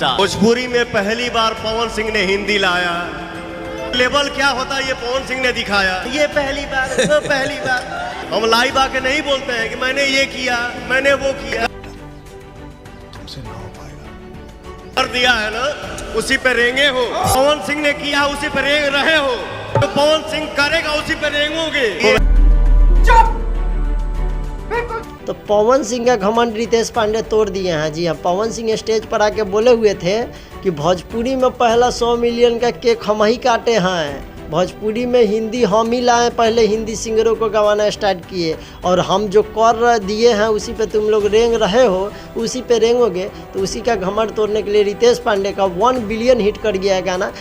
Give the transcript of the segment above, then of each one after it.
Star. Bhojpuri में पहली बार पवन सिंह ने हिंदी लाया। लेवल क्या होता है ये पवन सिंह ने दिखाया। ये पहली बार, वो पहली बार। हम लाइव आके नहीं बोलते हैं कि मैंने ये किया, मैंने वो किया। तुमसे ना हो पाएगा। कर दिया है ना, उसी पे रेंगे हो। पवन सिंह ने किया, उसी पे रेंग रहे हो। तो पवन सिंह करेगा, उसी पे रेंगोगे। तो पवन सिंह का घमंड रितेश पांडे तोड़ दिए हैं। जी हाँ, पवन सिंह स्टेज पर आके बोले हुए थे कि भोजपुरी में पहला 100 मिलियन का केक हम ही काटे हैं। भोजपुरी में हिंदी हम ही लाए, पहले हिंदी सिंगरों को गवाना स्टार्ट किए और हम जो कर दिए हैं उसी पे तुम लोग रेंग रहे हो, उसी पे रेंगोगे। तो उसी का घमंड तोड़ने के लिए रितेश पांडे का 1 बिलियन हिट कर गया है गाना।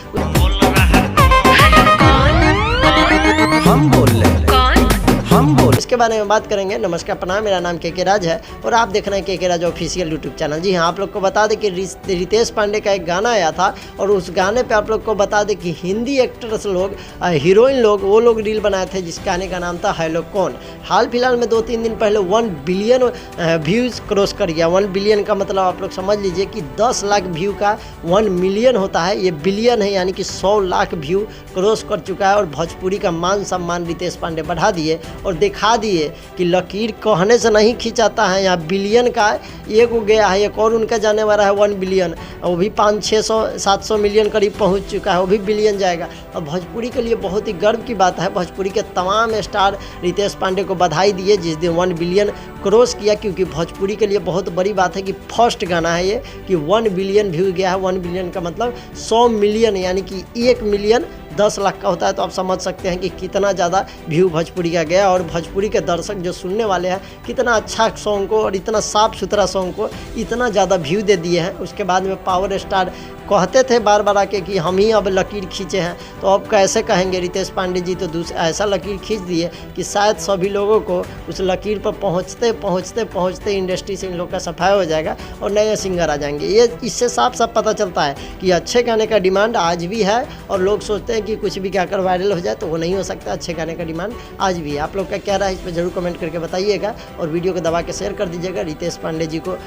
इसके बारे में बात करेंगे। नमस्कार, प्रणाम, मेरा नाम के राज है और आप देख रहे हैं के राज ऑफिशियल यूट्यूब चैनल। जी हाँ, आप लोग को बता दें कि रितेश पांडे का एक गाना आया था और उस गाने पे आप लोग को बता दें कि हिंदी एक्ट्रेस लोग, हीरोइन लोग, वो लोग रील बनाए थे जिस गाने का नाम था हेलो कौन। हाल फिलहाल में 2-3 दिन पहले 1 बिलियन व्यूज़ क्रॉस कर गया। 1 बिलियन का मतलब आप लोग समझ लीजिए कि 10 लाख व्यू का 1 मिलियन होता है, ये बिलियन है, यानी कि 100 लाख व्यू क्रॉस कर चुका है। और भोजपुरी का मान सम्मान रितेश पांडे बढ़ा दिए और दिखा दिए कि लकीर कहने से नहीं खिंचाता है। यहाँ बिलियन का एक हो गया है, एक और उनका जाने वाला है 1 बिलियन, वो भी 500-600-700 मिलियन करीब पहुंच चुका है, वो भी बिलियन जाएगा। और भोजपुरी के लिए बहुत ही गर्व की बात है। भोजपुरी के तमाम स्टार रितेश पांडे को बधाई दिए जिस दिन 1 बिलियन क्रॉस किया, क्योंकि भोजपुरी के लिए बहुत बड़ी बात है कि फर्स्ट गाना है ये कि 1 बिलियन व्यू गया है। 1 बिलियन का मतलब 100 मिलियन, यानी कि 1 मिलियन 10 लाख का होता है। तो आप समझ सकते हैं कि कितना ज़्यादा व्यू भोजपुरी का गया और भोजपुरी के दर्शक जो सुनने वाले हैं कितना अच्छा सॉन्ग को और इतना साफ सुथरा सॉन्ग को इतना ज़्यादा व्यू दे दिए हैं। उसके बाद में पावर स्टार कहते थे बार बार आके कि हम ही अब लकीर खींचे हैं, तो अब कैसे कहेंगे। रितेश पांडे जी तो ऐसा लकीर खींच दिए कि शायद सभी लोगों को उस लकीर पर पहुँचते इंडस्ट्री से इन लोग का सफाई हो जाएगा और नए सिंगर आ जाएंगे। ये इससे साफ साफ पता चलता है कि अच्छे गाने का डिमांड आज भी है और लोग सोचते हैं कि कुछ भी कहकर वायरल हो जाए, तो वो नहीं हो सकता। अच्छे गाने का डिमांड आज भी है। आप लोग का क्या रहा है इस पर जरूर कमेंट करके बताइएगा और वीडियो को दबा के शेयर कर दीजिएगा। रितेश पांडे जी को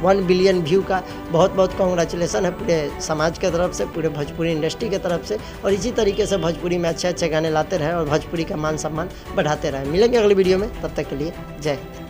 1 बिलियन व्यू का बहुत बहुत कॉन्ग्रेचुलेसन है पूरे समाज के तरफ से, पूरे भोजपुरी इंडस्ट्री के तरफ से। और इसी तरीके से भोजपुरी में अच्छे अच्छे गाने लाते रहे और भोजपुरी का मान सम्मान बढ़ाते रहे। मिलेंगे अगली वीडियो में, तब तक के लिए जय हिंद।